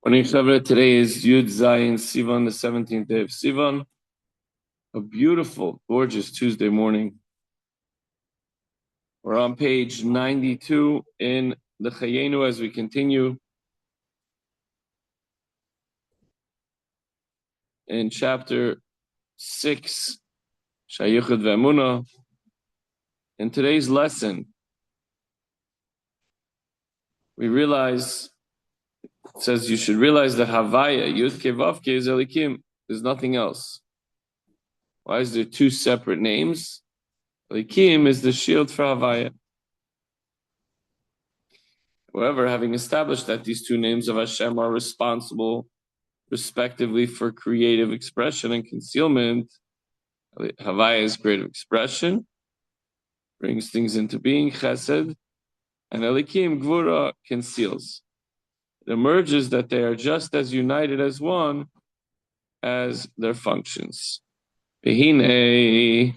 Morning, Chavre. Today is Yud Zayin Sivan, the 17th day of Sivan. A beautiful, gorgeous Tuesday morning. We're on page 92 in the Chayenu as we continue in chapter 6, Shayuchad Ve'emunah. In today's lesson, we realize, it says you should realize that Havaya, Yud Kevavke is Elikim. There's nothing else. Why is there two separate names? Elikim is the shield for Havaya. However, having established that these two names of Hashem are responsible, respectively, for creative expression and concealment, Havaya is creative expression, brings things into being, Chesed, and Elikim, Gvura, conceals. It emerges that they are just as united as one as their functions. Behine,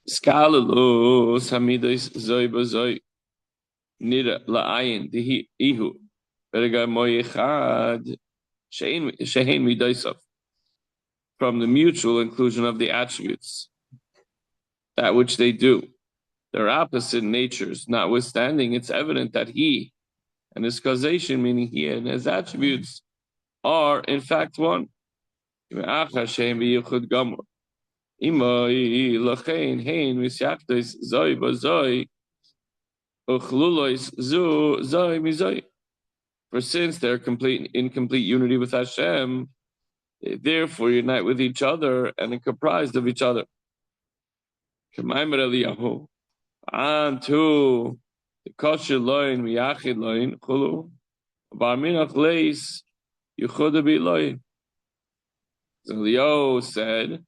Skalulus, Hamidus, Zoi Bazoi, Nira, La'ayin, Dihi, Ihu. From the mutual inclusion of the attributes, that which they do, their opposite natures, notwithstanding, it's evident that he and his causation, meaning he and his attributes, are in fact one. For since they're in complete unity with Hashem, they therefore unite with each other and are comprised of each other. And to the kosher loin, miyachid loin, chulu, barminach leis, yuchoda bi loin. Eliyahu said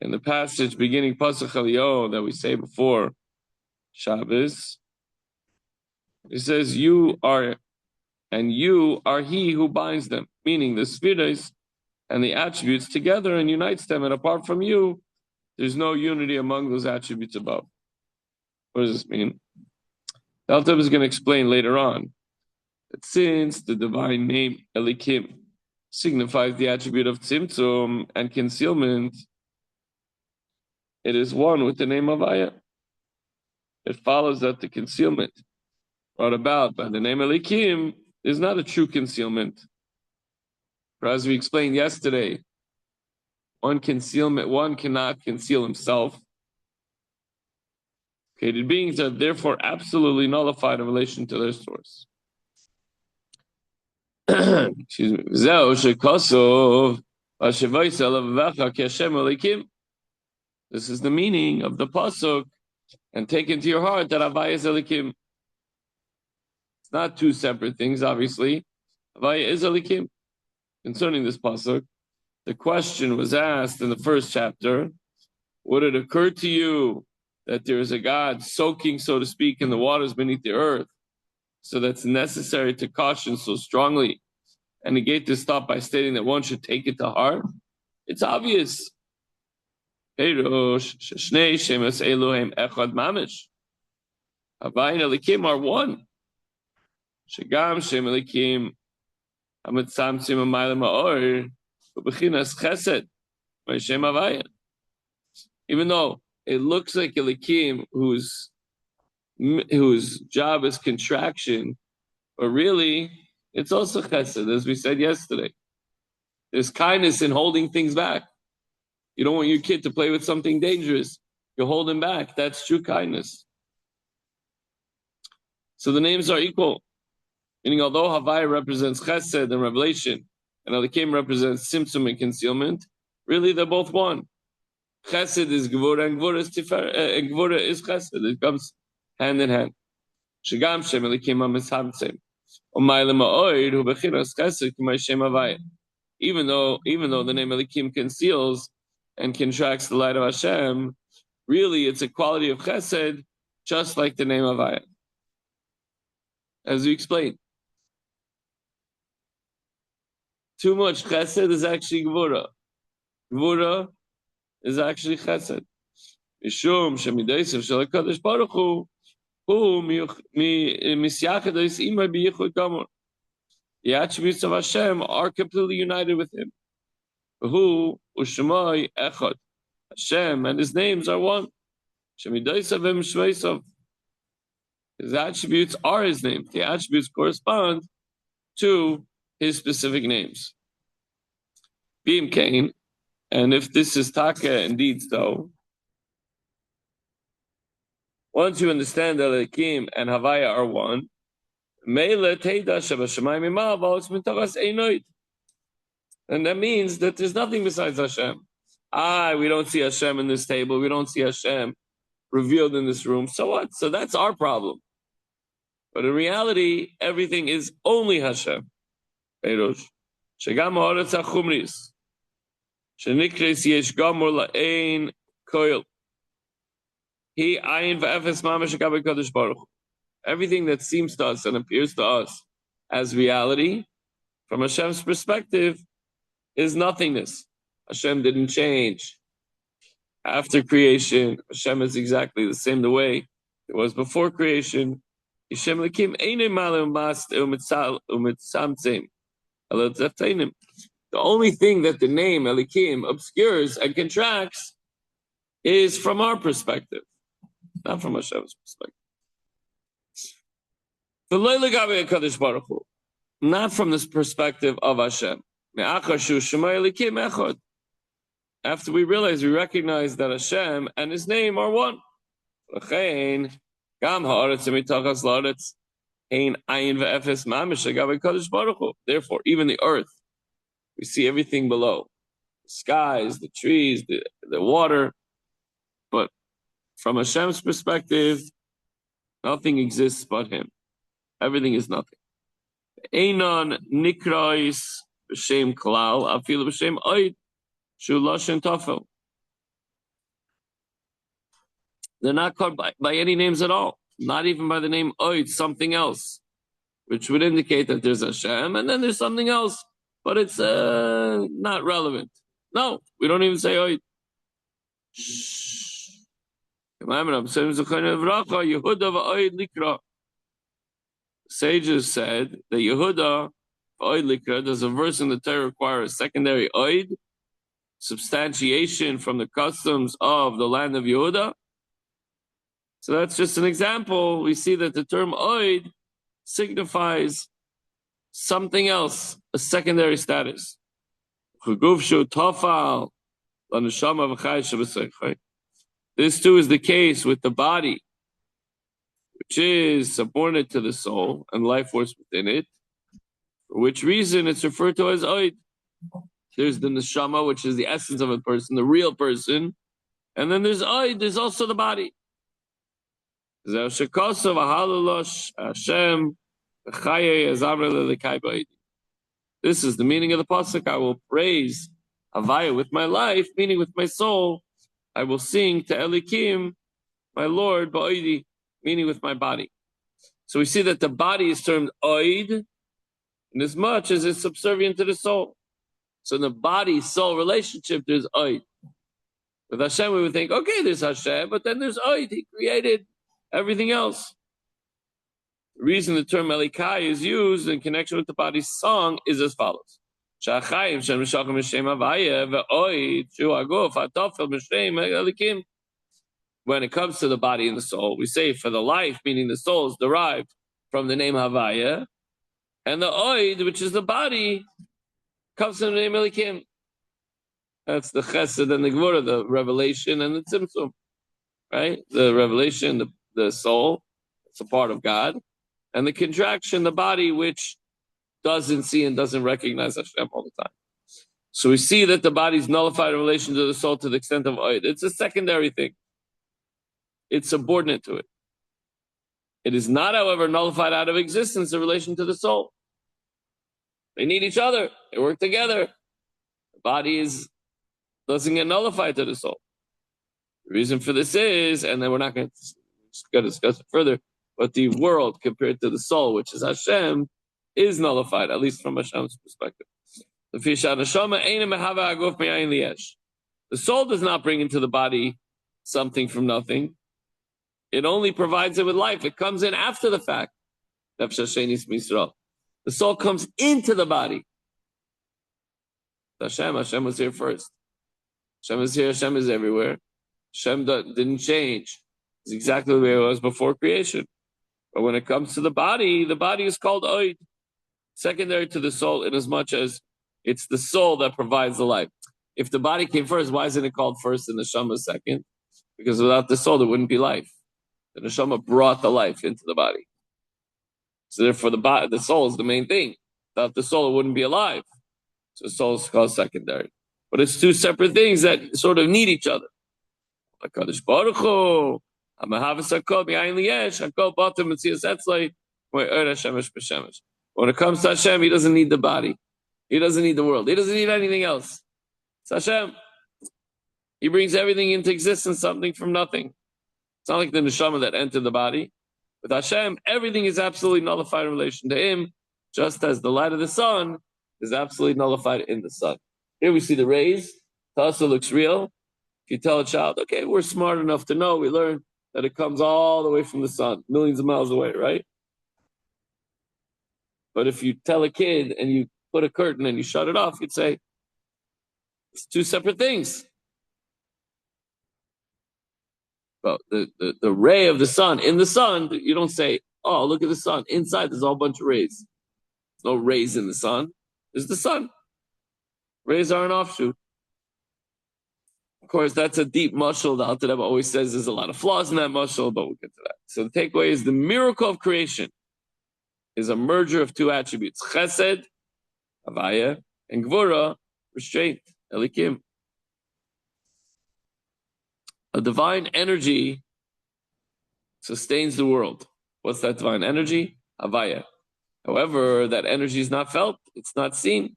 in the passage beginning Pasach Eliyahu that we say before Shabbos, it says, "You are he who binds them," meaning the spheres and the attributes together and unites them, and apart from you, there's no unity among those attributes above. What does this mean? The Alter is going to explain later on that since the divine name Elikim signifies the attribute of tzimtzum and concealment, it is one with the name of Aya. It follows that the concealment brought about by the name Elikim is not a true concealment. For as we explained yesterday, one cannot conceal himself. Created beings are therefore absolutely nullified in relation to their source. Excuse me. This is the meaning of the pasuk, and take into your heart that Havaya is Elikim. It's not two separate things, obviously. Havaya is Elikim. Concerning this pasuk, the question was asked in the first chapter: would it occur to you that there is a God soaking, so to speak, in the waters beneath the earth, so that's necessary to caution so strongly and negate this thought by stating that one should take it to heart? It's obvious. Havaya and Elikim are one. Shegam Shem Elikim Hamitzamtzim Amayla Ma'or U'Bechinas Chesed Shem Havaya. Even though it looks like Elikim, whose job is contraction, but really it's also Chesed, as we said yesterday. There's kindness in holding things back. You don't want your kid to play with something dangerous. You hold him back. That's true kindness. So the names are equal. Meaning, although Havaya represents Chesed and revelation, and Elikim represents Tzimtzum and concealment, really they're both one. Chesed is Gvura, and Gvura is Gvura is Chesed. It comes hand in hand. Shegam Shem Elikim HaMitzhamtzim. U'Mayla Ma'or Hu Bechinas Chesed K'may Shem Havaya. Even though the name Elikim conceals and contracts the light of Hashem, really it's a quality of Chesed, just like the name Havaya. As we explained, too much Chesed is actually Gvura. Gvura is actually Chesed. Mishum shemideisav shel HaKadosh Baruch Hu misyachados imay b'yichud gamor. The attributes of Hashem are completely united with Him. Who Ushmai Echad. Hashem and His names are one. Shemidaisav Shmeisav. His attributes are His names. The attributes correspond to His specific names. Beam Cain, and if this is Taka indeed so, once you understand that Elohim and Havaya are one, and that means that there's nothing besides Hashem. We don't see Hashem in this table. We don't see Hashem revealed in this room. So what? So that's our problem. But in reality, everything is only Hashem. Everything that seems to us and appears to us as reality, from Hashem's perspective, is nothingness. Hashem didn't change. After creation, Hashem is exactly the same the way it was before creation. The only thing that the name Elikim obscures and contracts is from our perspective, not from Hashem's perspective. Not from this perspective of Hashem. After we recognize that Hashem and His name are one. Therefore, even the earth, we see everything below. The skies, the trees, the water. But from Hashem's perspective, nothing exists but Him. Everything is nothing. Einon nikrais b'shem klal, afilu b'shem oid, shu loshen tofel. They're not called by any names at all, not even by the name oid, something else, which would indicate that there's Hashem and then there's something else, but it's not relevant. No, we don't even say oid. Sages said that Yehuda, oid likra, does a verse in the Torah require a secondary oid, substantiation from the customs of the land of Yehuda? So that's just an example. We see that the term oid signifies something else, a secondary status. This too is the case with the body, which is subordinate to the soul and life force within it, for which reason it's referred to as oid. There's the neshama, which is the essence of a person, the real person, and then there's oid, there's also the body. This is the meaning of the pasuk. I will praise Havaya with my life, meaning with my soul. I will sing to Elikim, my Lord, ba'oidi, meaning with my body. So we see that the body is termed oid, in as much as it's subservient to the soul. So in the body-soul relationship, there's oid. With Hashem, we would think, okay, there's Hashem, but then there's oid. He created everything else. The reason the term Elikai is used in connection with the body's song is as follows. When it comes to the body and the soul, we say for the life, meaning the soul, is derived from the name Havaya, and the oid, which is the body, comes from the name Elikim. That's the chesed and the gvura, the revelation and the tzimtzum, right? The revelation, the soul, it's a part of God, and the contraction, the body, which doesn't see and doesn't recognize Hashem all the time. So we see that the body's nullified in relation to the soul to the extent of oid. It's a secondary thing. It's subordinate to it. It is not, however, nullified out of existence in relation to the soul. They need each other. They work together. The body doesn't get nullified to the soul. The reason for this is, and then we're not going to discuss it further, but the world compared to the soul, which is Hashem, is nullified, at least from Hashem's perspective. The soul does not bring into the body something from nothing. It only provides it with life. It comes in after the fact. The soul comes into the body. Hashem was here first. Hashem is here, Hashem is everywhere. Hashem didn't change. It's exactly the way it was before creation. But when it comes to the body is called oid, secondary to the soul, in as much as it's the soul that provides the life. If the body came first, why isn't it called first and the neshama second? Because without the soul, there wouldn't be life. The neshama brought the life into the body. So therefore, the soul is the main thing. Without the soul, it wouldn't be alive. So the soul is called secondary. But it's two separate things that sort of need each other. HaKadosh Baruch Hu, HaMahavas HaKol, B'yayin Liyesh, HaKol Batim Metzias Etzlei, Shemesh B'Shemesh. When it comes to Hashem, He doesn't need the body. He doesn't need the world. He doesn't need anything else. It's Hashem. He brings everything into existence, something from nothing. It's not like the neshama that entered the body. With Hashem, everything is absolutely nullified in relation to Him, just as the light of the sun is absolutely nullified in the sun. Here we see the rays. To us it looks real. If you tell a child, okay, we're smart enough to know, we learn that it comes all the way from the sun, millions of miles away, right? But if you tell a kid and you put a curtain and you shut it off, you'd say, it's two separate things. Well, the ray of the sun, in the sun, you don't say, oh, look at the sun. Inside, there's a whole bunch of rays. There's no rays in the sun. There's the sun. Rays are an offshoot. Of course, that's a deep mashal. The Alter Rebbe always says there's a lot of flaws in that mashal, but we'll get to that. So the takeaway is the miracle of creation is a merger of two attributes. Chesed, Havaya, and Gvura, restraint, Elikim. A divine energy sustains the world. What's that divine energy? Havaya. However, that energy is not felt. It's not seen.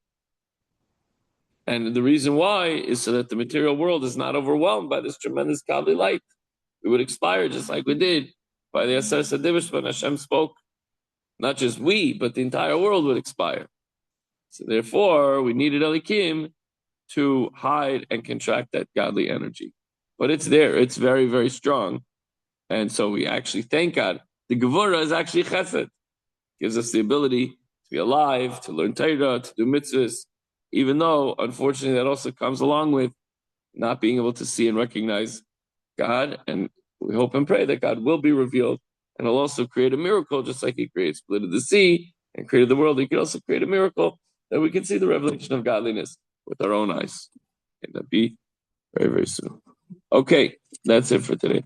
And the reason why is so that the material world is not overwhelmed by this tremendous godly light. We would expire just like we did by the Asar Sadivish when Hashem spoke. Not just we, but the entire world would expire. So therefore, we needed Elikim to hide and contract that godly energy. But it's there. It's very, very strong. And so we actually thank God. The Gevurah is actually Chesed. Gives us the ability to be alive, to learn Torah, to do mitzvahs, even though, unfortunately, that also comes along with not being able to see and recognize God. And we hope and pray that God will be revealed and He'll also create a miracle, just like He created split of the sea and created the world. He could also create a miracle that we can see the revelation of godliness with our own eyes. And that be very, very soon. Okay, that's it for today.